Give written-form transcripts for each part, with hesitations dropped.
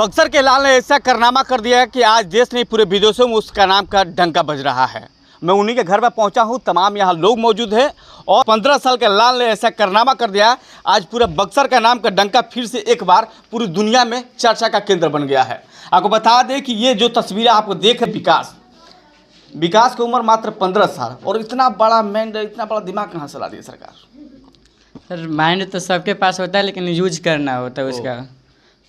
बक्सर के लाल ने ऐसा कारनामा कर दिया है कि आज देश नहीं पूरे विदेशों में उसका नाम का डंका बज रहा है। मैं उन्हीं के घर पर पहुंचा हूं, तमाम यहां लोग मौजूद हैं और 15 साल के लाल ने ऐसा कारनामा कर दिया, आज पूरे बक्सर का नाम का डंका फिर से एक बार पूरी दुनिया में चर्चा का केंद्र बन गया है। आपको बता दें कि ये जो तस्वीरें आपको देख रहे विकास की उम्र मात्र 15 साल और इतना बड़ा माइंड, इतना बड़ा दिमाग कहाँ से ला दिया सरकार? सर माइंड तो सबके पास होता है लेकिन यूज करना होता है उसका,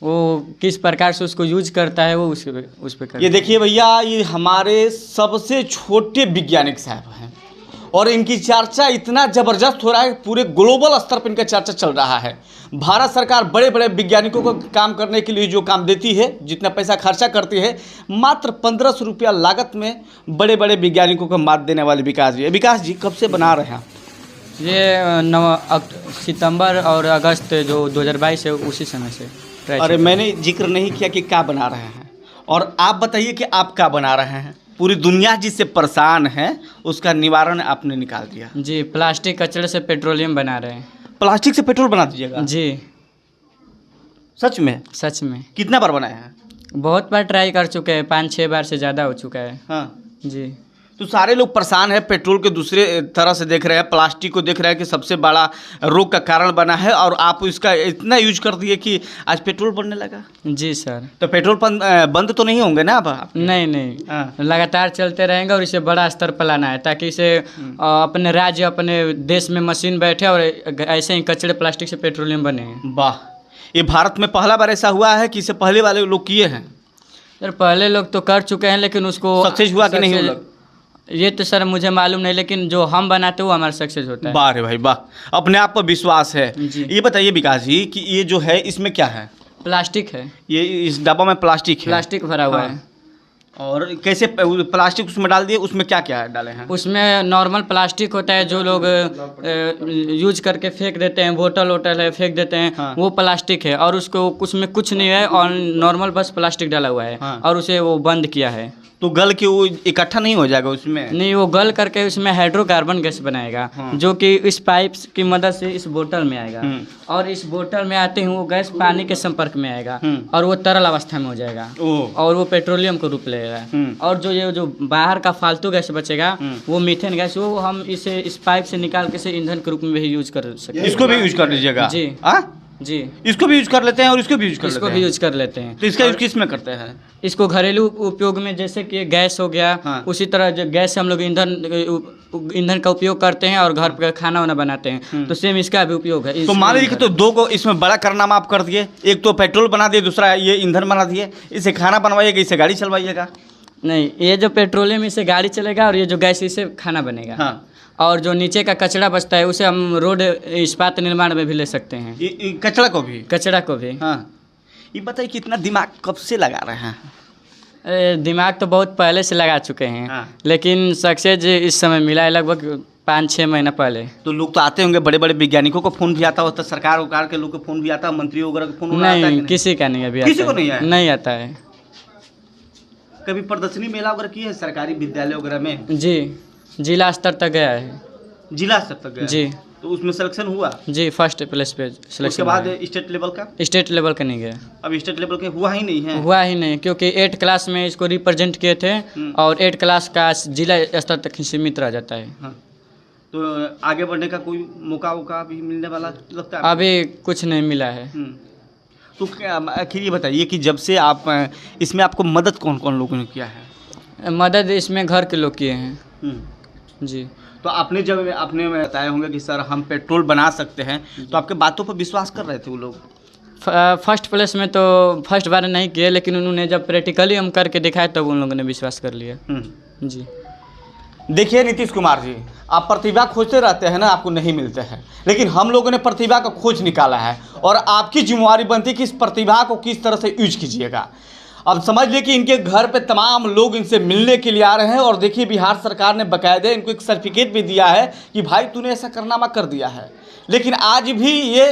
वो किस प्रकार से उसको यूज करता है वो उस पर। ये देखिए भैया, ये हमारे सबसे छोटे वैज्ञानिक साहब हैं और इनकी चर्चा इतना ज़बरदस्त हो रहा है, पूरे ग्लोबल स्तर पर इनका चर्चा चल रहा है। भारत सरकार बड़े बड़े वैज्ञानिकों को काम करने के लिए जो काम देती है, जितना पैसा खर्चा करती है, मात्र 1500 रुपया लागत में बड़े बड़े वैज्ञानिकों को मात देने वाले विकास जी कब से बना रहे हैं? ये सितंबर और अगस्त जो 2022 है उसी समय से। अरे मैंने जिक्र नहीं किया कि क्या बना रहे हैं, और आप बताइए कि आप क्या बना रहे हैं? पूरी दुनिया जिससे परेशान है उसका निवारण आपने निकाल दिया। जी, प्लास्टिक कचरे से पेट्रोलियम बना रहे हैं। प्लास्टिक से पेट्रोल बना दीजिएगा? जी सच में? सच में। कितना बार बनाया है? बहुत बार ट्राई कर चुके हैं, 5-6 बार से ज़्यादा हो चुका है। हाँ जी। तो सारे लोग परेशान है, पेट्रोल के दूसरे तरह से देख रहे हैं, प्लास्टिक को देख रहे हैं कि सबसे बड़ा रोग का कारण बना है, और आप इसका इतना यूज कर दिए कि आज पेट्रोल बनने लगा। जी सर। तो पेट्रोल बंद तो नहीं होंगे ना अब? नहीं, लगातार चलते रहेंगे और इसे बड़ा स्तर पर लाना है ताकि इसे अपने राज्य, अपने देश में मशीन बैठे और ऐसे ही कचरे प्लास्टिक से पेट्रोलियम बने। वाह, ये भारत में पहला बार ऐसा हुआ है कि इससे पहले वाले लोग किए हैं? सर पहले लोग तो कर चुके हैं लेकिन उसको सक्सेस हुआ कि नहीं हुआ? ये तो सर मुझे मालूम नहीं, लेकिन जो हम बनाते हैं वो हमारा सक्सेस होता है। वाह रे भाई वाह, अपने आप पर विश्वास है। ये बताइए विकास जी कि ये जो है इसमें क्या है? प्लास्टिक है। ये इस डब्बा में प्लास्टिक भरा हुआ है। और कैसे प्लास्टिक उसमें डाल दिए? उसमें क्या क्या डाले हैं? उसमें नॉर्मल प्लास्टिक होता है जो लोग यूज करके फेंक देते हैं, बोतल है फेंक देते हैं। हाँ। वो प्लास्टिक है और उसको उसमें कुछ नहीं है और नॉर्मल बस प्लास्टिक डाला हुआ है। हाँ। और उसे वो बंद किया है। तो गल के वो इकट्ठा नहीं हो जाएगा उसमें? नहीं, वो गल करके उसमें हाइड्रोकार्बन गैस बनाएगा। हाँ। जो कि इस पाइप की मदद से इस बोतल में आएगा और इस बोतल में आते ही वो गैस पानी के संपर्क में आएगा और वो तरल अवस्था में हो जाएगा और वो पेट्रोलियम को रूप लेगा। और ये जो बाहर का फालतू गैस बचेगा वो मीथेन गैस, वो हम इसे इस पाइप से निकाल के इसे ईंधन के रूप में भी यूज कर सकते हैं। इसको भी यूज कर लीजिएगा? जी जी, इसको भी यूज कर लेते हैं और इसको भी यूज कर लेते हैं। तो इसका यूज किस में करते हैं? इसको घरेलू उपयोग में, जैसे कि गैस हो गया। हाँ। उसी तरह जो गैस से हम लोग ईंधन का उपयोग करते हैं और घर पर खाना वाना बनाते हैं, तो सेम इसका भी उपयोग है। तो मान लीजिए तो दो को इसमें बड़ा कारनामा आप कर दिए, एक तो पेट्रोल बना दिए, दूसरा ये ईंधन बना दिए। इसे खाना बनवाइएगा, इसे गाड़ी चलवाइएगा? नहीं, ये जो पेट्रोलियम इससे गाड़ी चलेगा और ये जो गैस इससे खाना बनेगा। हाँ। और जो नीचे का कचरा बचता है उसे हम रोड इस्पात निर्माण में भी ले सकते हैं। कचरा को भी? हाँ। ये बताइए कितना दिमाग कब से लगा रहे हैं? दिमाग तो बहुत पहले से लगा चुके हैं। हाँ। लेकिन सक्सेस इस समय मिला है लगभग 5-6 महीना पहले। तो लोग तो आते होंगे, बड़े बड़े वैज्ञानिकों को फोन भी आता होता, सरकार के लोग को फोन भी आता, मंत्री वगैरह को फोन नहीं? किसी का नहीं अभी। किसी को नहीं आता है। कभी प्रदर्शनी मेला वगैरह की है सरकारी विद्यालय वगैरह में? जी, जिला स्तर तक गया है। जिला स्तर तक गया? जी। तो उसमें सिलेक्शन हुआ? जी, फर्स्ट प्लेस पे सिलेक्शन। उसके बाद स्टेट लेवल का? स्टेट लेवल का नहीं गया। अब स्टेट लेवल के हुआ ही नहीं है? हुआ ही नहीं, क्योंकि 8 क्लास में इसको रिप्रेजेंट किए थे और 8 क्लास का जिला स्तर तक ही सीमित रह जाता है। हाँ। तो आगे बढ़ने का कोई मौका भी मिलने वाला लगता है? अभी कुछ नहीं मिला है। तो आखिर ये बताइए कि जब से आप इसमें आपको मदद कौन कौन लोगों ने किया है? मदद इसमें घर के लोग किए हैं। जी। तो आपने जब आपने बताया होंगे कि सर हम पेट्रोल बना सकते हैं, तो आपके बातों पर विश्वास कर रहे थे वो लोग? फर्स्ट प्लेस में तो फर्स्ट बार नहीं किए, लेकिन उन्होंने जब प्रैक्टिकली हम करके दिखाए तब उन लोगों ने विश्वास कर लिया। जी। देखिए नीतीश कुमार जी, आप प्रतिभा खोजते रहते हैं ना, आपको नहीं मिलते हैं, लेकिन हम लोगों ने प्रतिभा का खोज निकाला है और आपकी जिम्मेवारी बनती है कि इस प्रतिभा को किस तरह से यूज कीजिएगा। अब समझ लिए कि इनके घर पे तमाम लोग इनसे मिलने के लिए आ रहे हैं और देखिए बिहार सरकार ने बाकायदे इनको एक सर्टिफिकेट भी दिया है कि भाई तूने ऐसा कारनामा कर दिया है, लेकिन आज भी ये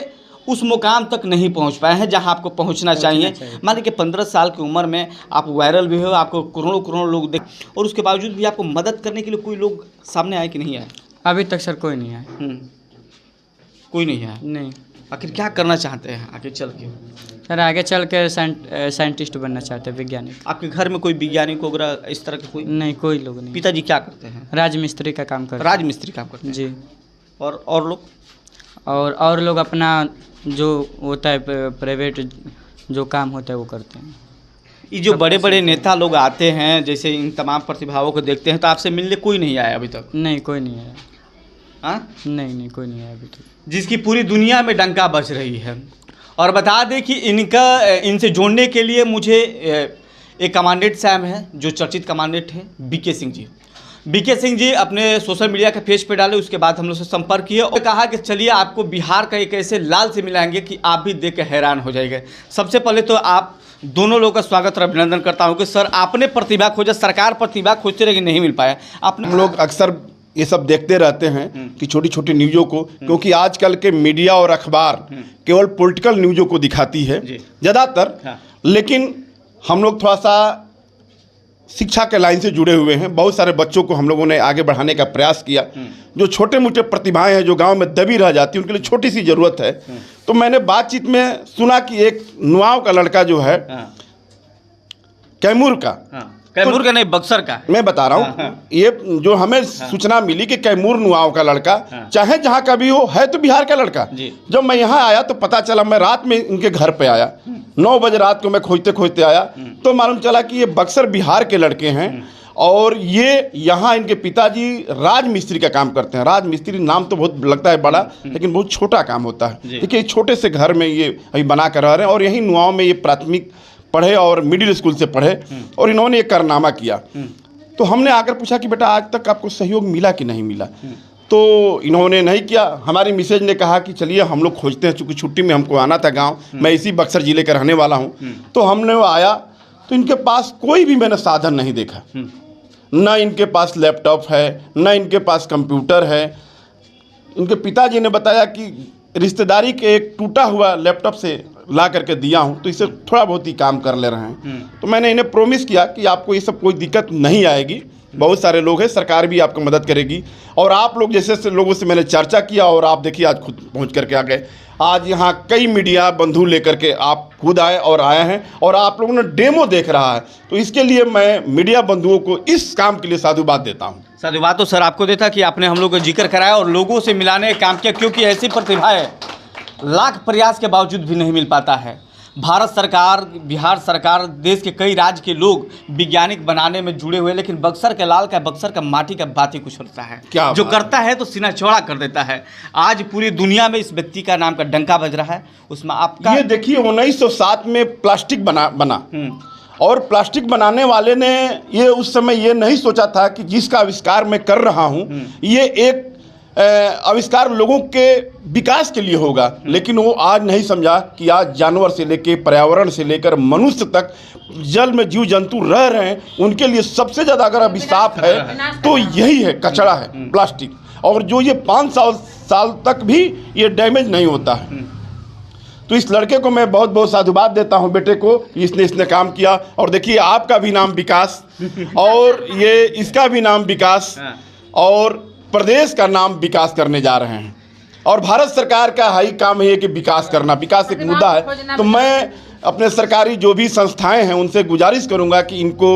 उस मुकाम तक नहीं पहुंच पाए हैं जहां आपको पहुंचना चाहिए। मान लीजिए 15 साल की उम्र में आप वायरल भी हो, आपको करोड़ों लोग देख, और उसके बावजूद भी आपको मदद करने के लिए कोई लोग सामने आए कि नहीं आए? अभी तक सर कोई नहीं आए। कोई नहीं आया? नहीं। आखिर क्या करना चाहते हैं आगे चल के? सर आगे चल के साइंटिस्ट बनना चाहते हैं, वैज्ञानिक। आपके घर में कोई वैज्ञानिक वगैरह इस तरह के कोई? नहीं, कोई लोग नहीं। पिताजी क्या करते हैं? राजमिस्त्री का काम करते राजमिस्त्री काम करते हैं जी। और लोग? और लोग अपना जो होता है प्राइवेट जो काम होता है वो करते हैं। ये जो बड़े बड़े नेता लोग आते हैं, जैसे इन तमाम प्रतिभाओं को देखते हैं, तो आपसे मिलने कोई नहीं आया अभी तक? नहीं, कोई नहीं आया। हाँ, नहीं, कोई नहीं आया अभी तक। जिसकी पूरी दुनिया में डंका बज रही है। और बता दें कि इनसे जोड़ने के लिए मुझे एक कमांडेंट साहब हैं, जो चर्चित कमांडेंट हैं, बीके सिंह जी। बीके सिंह जी अपने सोशल मीडिया के पेज पे डाले, उसके बाद हम लोग से संपर्क किए और कहा कि चलिए आपको बिहार का एक ऐसे लाल से मिलाएंगे कि आप भी देख कर हैरान हो जाएंगे। सबसे पहले तो आप दोनों लोगों का स्वागत और अभिनंदन करता हूँ कि सर आपने प्रतिभा खोजा, सरकार प्रतिभा खोजते रहे नहीं मिल पाया। हम लोग अक्सर ये सब देखते रहते हैं कि छोटी छोटी न्यूज़ों को, क्योंकि आजकल के मीडिया और अखबार केवल पॉलिटिकल न्यूज़ों को दिखाती है ज़्यादातर। हाँ। लेकिन हम लोग थोड़ा सा शिक्षा के लाइन से जुड़े हुए हैं। बहुत सारे बच्चों को हम लोगों ने आगे बढ़ाने का प्रयास किया। जो छोटे मोटे प्रतिभाएं हैं जो गांव में दबी रह जाती हैं, उनके लिए छोटी सी ज़रूरत है। तो मैंने बातचीत में सुना कि एक नुआव का लड़का जो है, कैमूर का, कैमूर का नहीं बक्सर का, मैं बता रहा हूँ, ये जो हमें सूचना मिली कि कैमूर नुआव का लड़का, चाहे जहाँ का भी हो, है तो बिहार का लड़का। जब मैं यहाँ आया तो पता चला, मैं रात में इनके घर पे आया, 9 बजे रात को मैं खोजते खोजते आया तो मालूम चला कि ये बक्सर बिहार के लड़के हैं। और ये यहाँ इनके पिताजी राजमिस्त्री का काम करते हैं। राजमिस्त्री नाम तो बहुत लगता है बड़ा, लेकिन बहुत छोटा काम होता है। देखिए छोटे से घर में ये अभी बना कर रह रहे हैं और यहीं नुआव में ये प्राथमिक पढ़े और मिडिल स्कूल से पढ़े और इन्होंने एक कारनामा किया। तो हमने आकर पूछा कि बेटा आज तक आपको सहयोग मिला कि नहीं मिला? तो इन्होंने नहीं किया। हमारी मिसेज ने कहा कि चलिए हम लोग खोजते हैं, चूँकि छुट्टी में हमको आना था गांव, मैं इसी बक्सर ज़िले का रहने वाला हूं। तो हमने वो आया तो इनके पास कोई भी मैंने साधन नहीं देखा। न इनके पास लैपटॉप है, न इनके पास कंप्यूटर है। इनके पिताजी ने बताया कि रिश्तेदारी के एक टूटा हुआ लैपटॉप से ला करके दिया हूं, तो इससे थोड़ा बहुत ही काम कर ले रहे हैं। तो मैंने इन्हें प्रॉमिस किया कि आपको ये सब कोई दिक्कत नहीं आएगी, बहुत सारे लोग हैं, सरकार भी आपको मदद करेगी। और आप लोग जैसे लोगों से मैंने चर्चा किया और आप देखिए आज खुद पहुंच करके आ गए। आज यहाँ कई मीडिया बंधु लेकर के आप खुद आए और आए हैं और आप लोगों ने डेमो देख रहा है, तो इसके लिए मैं मीडिया बंधुओं को इस काम के लिए साधुवाद देता हूँ। साधुवाद तो सर आपको देता कि आपने हम लोग को जिक्र कराया और लोगों से मिलाने का काम किया, क्योंकि ऐसी प्रतिभा है लाख प्रयास के बावजूद भी नहीं मिल पाता है। भारत सरकार, बिहार सरकार, देश के कई राज्य के लोग वैज्ञानिक बनाने में जुड़े हुए, लेकिन बक्सर के लाल का, बक्सर का माटी का बात ही कुछ होता है। जो करता है तो सीना चौड़ा कर देता है। आज पूरी दुनिया में इस व्यक्ति का नाम का डंका बज रहा है। उसमें आपका ये देखिए 1907 में प्लास्टिक बना और प्लास्टिक बनाने वाले ने ये उस समय ये नहीं सोचा था कि जिसका आविष्कार मैं कर रहा हूँ ये एक आविष्कार लोगों के विकास के लिए होगा। लेकिन वो आज नहीं समझा कि आज जानवर से लेकर, पर्यावरण से लेकर मनुष्य तक, जल में जीव जंतु रह रहे हैं, उनके लिए सबसे ज़्यादा अगर अभिशाप है तो यही है, कचरा है, प्लास्टिक। और जो ये 500 साल तक भी ये डैमेज नहीं होता है। तो इस लड़के को मैं बहुत बहुत साधुवाद देता हूं, बेटे को, इसने काम किया। और देखिए आपका भी नाम विकास और ये इसका भी नाम विकास और प्रदेश का नाम विकास करने जा रहे हैं। और भारत सरकार का हाई काम है कि विकास करना, विकास एक मुद्दा है। तो मैं अपने सरकारी जो भी संस्थाएं हैं उनसे गुजारिश करूंगा कि इनको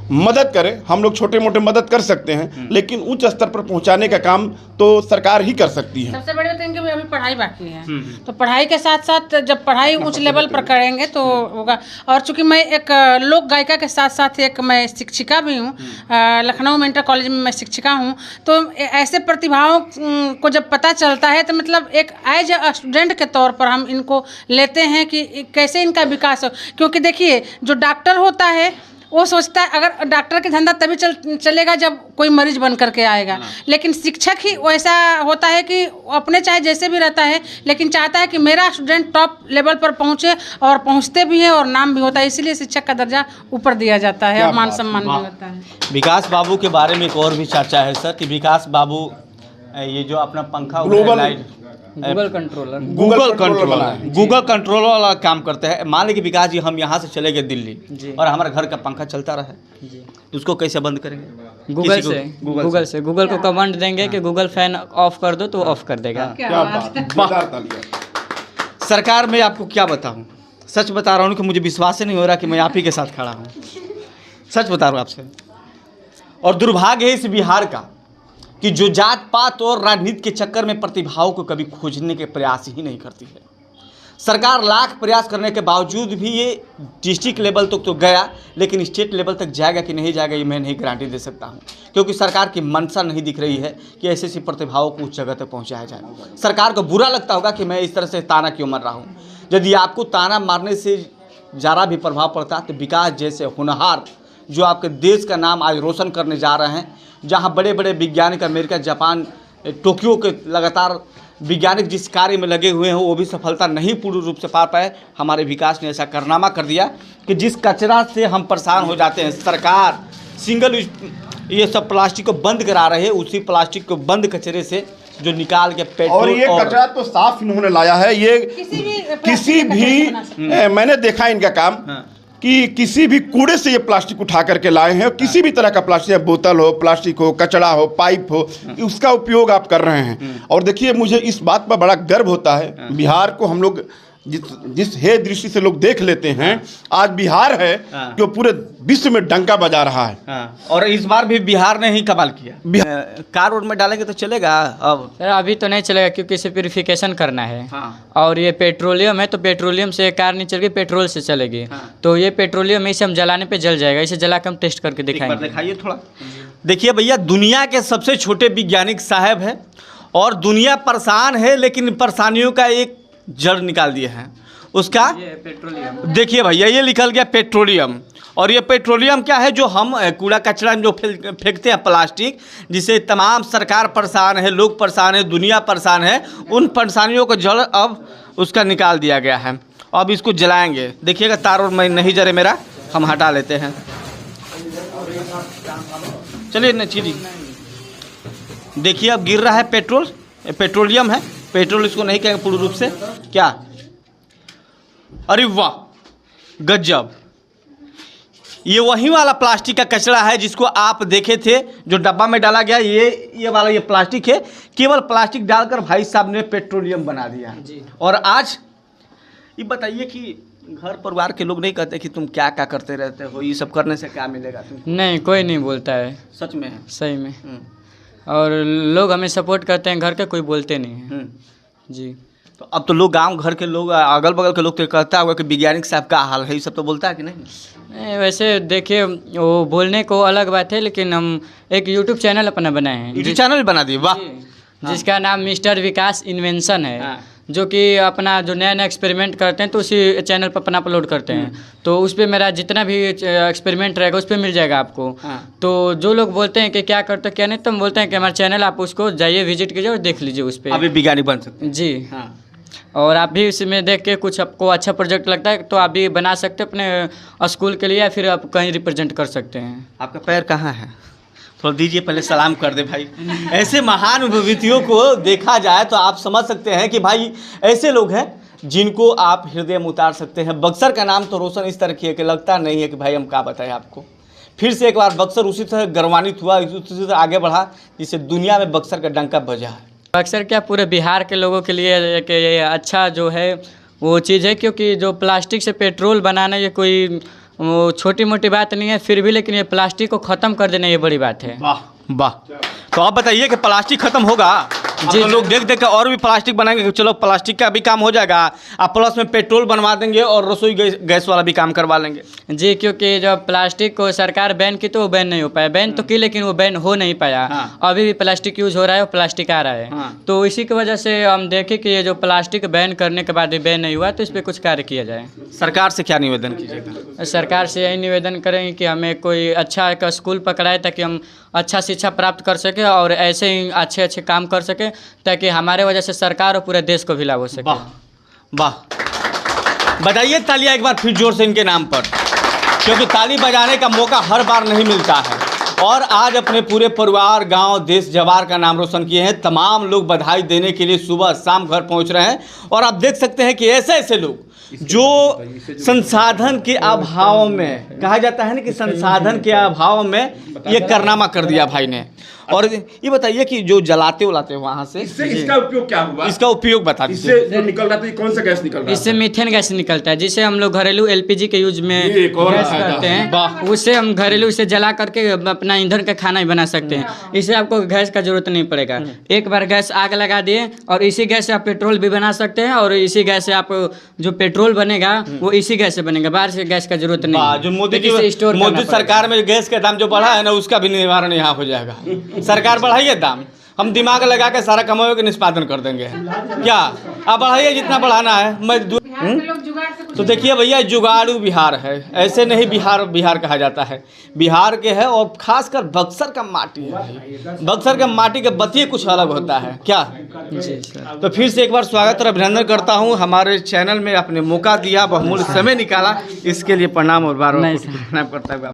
मदद करें। हम लोग छोटे मोटे मदद कर सकते हैं, लेकिन उच्च स्तर पर पहुंचाने का काम तो सरकार ही कर सकती है। सबसे बड़ी बात है कि अभी पढ़ाई बाकी है, तो पढ़ाई के साथ साथ जब पढ़ाई उच्च लेवल पर करेंगे तो होगा। और चूंकि मैं एक लोक गायिका के साथ साथ एक मैं शिक्षिका भी हूँ, लखनऊ में इंटर कॉलेज में मैं शिक्षिका हूँ। तो ऐसे प्रतिभाओं को जब पता चलता है तो मतलब एक एज ए स्टूडेंट के तौर पर हम इनको लेते हैं कि कैसे इनका विकास हो। क्योंकि देखिए जो डॉक्टर होता है वो सोचता है अगर डॉक्टर का धंधा तभी चलेगा जब कोई मरीज बन करके आएगा, लेकिन शिक्षक ही वैसा होता है कि अपने चाहे जैसे भी रहता है लेकिन चाहता है कि मेरा स्टूडेंट टॉप लेवल पर पहुंचे, और पहुंचते भी हैं और नाम भी होता है। इसीलिए शिक्षक का दर्जा ऊपर दिया जाता है और मान सम्मान भी होता है। विकास बाबू के बारे में एक और भी चर्चा है सर कि विकास बाबू ये जो अपना पंखा गूगल कंट्रोलर गूगल कंट्रोलर वाला काम करते हैं। मान लीजिए विकास जी हम यहाँ से चले गए दिल्ली और हमारा घर का पंखा चलता रहे तो उसको कैसे बंद करेंगे? गूगल को कमांड देंगे कि गूगल फैन ऑफ कर दो तो ऑफ कर देगा। क्या बात है। सरकार में आपको क्या बताऊं, सच बता रहा हूं कि मुझे विश्वास ही नहीं हो रहा कि मैं आप ही के साथ खड़ा हूं। सच बता रहा हूं आपसे। और दुर्भाग्य है इस बिहार का कि जो जात पात और राजनीति के चक्कर में प्रतिभाओं को कभी खोजने के प्रयास ही नहीं करती है। सरकार लाख प्रयास करने के बावजूद भी ये डिस्ट्रिक्ट लेवल तक तो गया, लेकिन स्टेट लेवल तक जाएगा कि नहीं जाएगा ये मैं नहीं गारंटी दे सकता हूँ, क्योंकि सरकार की मंशा नहीं दिख रही है कि ऐसी ऐसी प्रतिभाओं को उस जगह तक पहुँचाया जाए। सरकार को बुरा लगता होगा कि मैं इस तरह से ताना क्यों मार रहा हूँ। यदि आपको ताना मारने से ज़रा भी प्रभाव पड़ता तो विकास जैसे होनहार जो आपके देश का नाम आज रोशन करने जा रहे हैं, जहाँ बड़े बड़े वैज्ञानिक अमेरिका, जापान, टोक्यो के लगातार वैज्ञानिक जिस कार्य में लगे हुए हैं वो भी सफलता नहीं पूर्ण रूप से पा पाए। हमारे विकास ने ऐसा कारनामा कर दिया कि जिस कचरा से हम परेशान हो जाते हैं, सरकार सिंगल ये सब प्लास्टिक को बंद करा रहे हैं, उसी प्लास्टिक को बंद कचरे से जो निकाल के पेट्रोल और ये कचरा तो साफ इन्होंने लाया है। ये किसी भी मैंने देखा इनका काम कि किसी भी कूड़े से ये प्लास्टिक उठा करके लाए हैं। किसी भी तरह का प्लास्टिक, बोतल हो, प्लास्टिक हो, कचरा हो, पाइप हो, उसका उपयोग आप कर रहे हैं। और देखिए मुझे इस बात पर बड़ा गर्व होता है, बिहार को हम लोग जिस हे दृष्टि से लोग देख लेते हैं, आज बिहार है कि वो पूरे विश्व में डंका बजा रहा है। और इस बार भी बिहार ने ही कमाल किया। कार रोड में डालेंगे तो चलेगा? अब सर अभी तो नहीं चलेगा क्योंकि इसे प्यूरिफिकेशन करना है। और ये पेट्रोलियम है तो पेट्रोलियम से कार नहीं चलेगी, पेट्रोल से चलेगी। तो ये पेट्रोलियम इसे हम जलाने पे जल जाएगा। इसे जला के हम टेस्ट करके दिखाएंगे। दिखाइए थोड़ा। देखिए भैया, दुनिया के सबसे छोटे वैज्ञानिक साहब है और दुनिया परेशान है, लेकिन परेशानियों का एक जड़ निकाल दिए हैं उसका। पेट्रोलियम देखिए भैया, ये निकल गया पेट्रोलियम। और ये पेट्रोलियम क्या है? जो हम कूड़ा कचरा जो फेंकते हैं प्लास्टिक, जिसे तमाम सरकार परेशान है, लोग परेशान है, दुनिया परेशान है, उन परेशानियों को जड़ अब उसका निकाल दिया गया है। अब इसको जलाएंगे। देखिएगा तार और मैं नहीं जले मेरा, हम हटा लेते हैं। चलिए न चीज़ देखिए, अब गिर रहा है पेट्रोल, पेट्रोलियम है। पेट्रोल इसको नहीं कहेंगे पूर्ण रूप से, क्या? अरे वाह, गजब! ये वही वाला प्लास्टिक का कचरा है जिसको आप देखे थे जो डब्बा में डाला गया। ये वाला ये प्लास्टिक है। केवल प्लास्टिक डालकर भाई साहब ने पेट्रोलियम बना दिया जी। और आज ये बताइए कि घर परिवार के लोग नहीं कहते कि तुम क्या क्या करते रहते हो, ये सब करने से क्या मिलेगा तुमको? नहीं, कोई नहीं बोलता है। सच में है? सही में। और लोग हमें सपोर्ट करते हैं, घर के कोई बोलते नहीं हैं जी। तो अब तो लोग, गांव घर के लोग, अगल बगल के लोग तो कहता होगा कि वैज्ञानिक साहब का हाल है, ये सब तो बोलता है कि नहीं? नहीं, वैसे देखिए वो बोलने को अलग बात है, लेकिन हम एक यूट्यूब चैनल अपना बनाए हैं। यूट्यूब चैनल बना दिए? वाह। जिसका नाम मिस्टर विकास इन्वेंशन है। जो कि अपना जो नया नया एक्सपेरिमेंट करते हैं तो उसी चैनल पर अपना अपलोड करते हैं। तो उस पर मेरा जितना भी एक्सपेरिमेंट रहेगा उस पर मिल जाएगा आपको। तो जो लोग बोलते हैं कि क्या करते क्या नहीं, तो हम बोलते हैं कि हमारा चैनल आप उसको जाइए, विजिट कीजिए और देख लीजिए उस पर। अभी वैज्ञानिक बन सकते हैं जी। और आप भी इसमें देख के कुछ आपको अच्छा प्रोजेक्ट लगता है तो आप भी बना सकते हैं अपने स्कूल के लिए, या फिर आप कहीं रिप्रेजेंट कर सकते हैं। आपका पैर कहाँ है? थोड़ा दीजिए, पहले सलाम कर दे भाई। ऐसे महान व्यक्तियों को देखा जाए तो आप समझ सकते हैं कि भाई ऐसे लोग हैं जिनको आप हृदय में उतार सकते हैं। बक्सर का नाम तो रोशन इस तरह की है कि लगता नहीं है कि भाई हम क्या बताएं आपको। फिर से एक बार बक्सर उसी तरह गर्वान्वित हुआ, उसी तरह आगे बढ़ा जिससे दुनिया में बक्सर का डंका बजा है। बक्सर क्या, पूरे बिहार के लोगों के लिए एक ये अच्छा जो है वो चीज़ है, क्योंकि जो प्लास्टिक से पेट्रोल बनाना ये कोई वो छोटी मोटी बात नहीं है फिर भी, लेकिन ये प्लास्टिक को ख़त्म कर देना ये बड़ी बात है। वाह वाह। तो आप बताइए कि प्लास्टिक खत्म होगा जी। तो लोग देख देख के और भी प्लास्टिक बनाएंगे, चलो प्लास्टिक का भी काम हो जाएगा, आप प्लस में पेट्रोल बनवा देंगे और रसोई गैस वाला भी काम करवा लेंगे जी। क्योंकि जब प्लास्टिक को सरकार बैन की तो वो बैन नहीं हो पाया, बैन तो की लेकिन वो बैन हो नहीं पाया। अभी भी प्लास्टिक यूज़ हो रहा है और प्लास्टिक आ रहा है। तो इसी की वजह से हम देखें कि ये जो प्लास्टिक बैन करने के बाद भी बैन नहीं हुआ, तो इस पर कुछ कार्य किया जाए। सरकार से क्या निवेदन कीजिएगा? सरकार से यही निवेदन करेंगे कि हमें कोई अच्छा एक स्कूल पकड़ाए ताकि हम अच्छा शिक्षा प्राप्त कर सके और ऐसे ही अच्छे अच्छे काम कर सके, ताकि हमारे वजह से सरकार और पूरे देश को भी लाभ हो सके। वाह वाह, बजाइए तालियां एक बार फिर जोर से इनके नाम पर, क्योंकि ताली बजाने का मौका हर बार नहीं मिलता है। और आज अपने पूरे परिवार, गांव, देश, जवार का नाम रोशन किए हैं। तमाम लोग बधाई देने के लिए सुबह शाम घर पहुंच रहे हैं। और आप देख सकते हैं कि ऐसे ऐसे लोग जो संसाधन के अभाव में, कहा जाता है ना कि संसाधन के अभाव में ये कारनामा कर दिया भाई ने। और ये बताइए कि जो जलाते उलाते वहाँ से इससे इसका उपयोग क्या हुआ? इसका उपयोग बता दीजिए। इससे जो निकल रहा था, ये कौन सा गैस निकल रहा इससे मीथेन गैस निकलता है, जिसे हम लोग घरेलू एलपीजी के यूज में ये एक और गैस फायदा करते है। हैं। उससे हम घरेलू इसे जला करके अपना ईंधन का खाना ही बना सकते हैं। इससे आपको गैस का जरूरत नहीं पड़ेगा। एक बार गैस आग लगा दिए और इसी गैस से आप पेट्रोल भी बना सकते हैं, और इसी गैस से आप जो पेट्रोल बनेगा वो इसी गैस से बनेगा, बाहर से गैस का जरूरत नहीं है। जो मोदी लेकिन इसे स्टोर की करना मोदी पड़ेगा। सरकार में गैस का दाम जो बढ़ा है ना, उसका भी निवारण यहाँ हो जाएगा। सरकार बढ़ाइए दाम, हम दिमाग लगा के सारा कमाओ के निष्पादन कर देंगे। क्या आप बढ़ाइए जितना बढ़ाना है। मैं तो देखिए भैया, जुगाड़ू बिहार है, ऐसे नहीं बिहार कहा जाता है। बिहार के है, और खासकर बक्सर का माटी है भाई। बक्सर का माटी के बतिये कुछ अलग होता है क्या जी सर। तो फिर से एक बार स्वागत और अभिनंदन करता हूँ। हमारे चैनल में आपने मौका दिया, बहुमूल्य समय निकाला, इसके लिए प्रणाम और बार बार प्रणाम करता हूँ।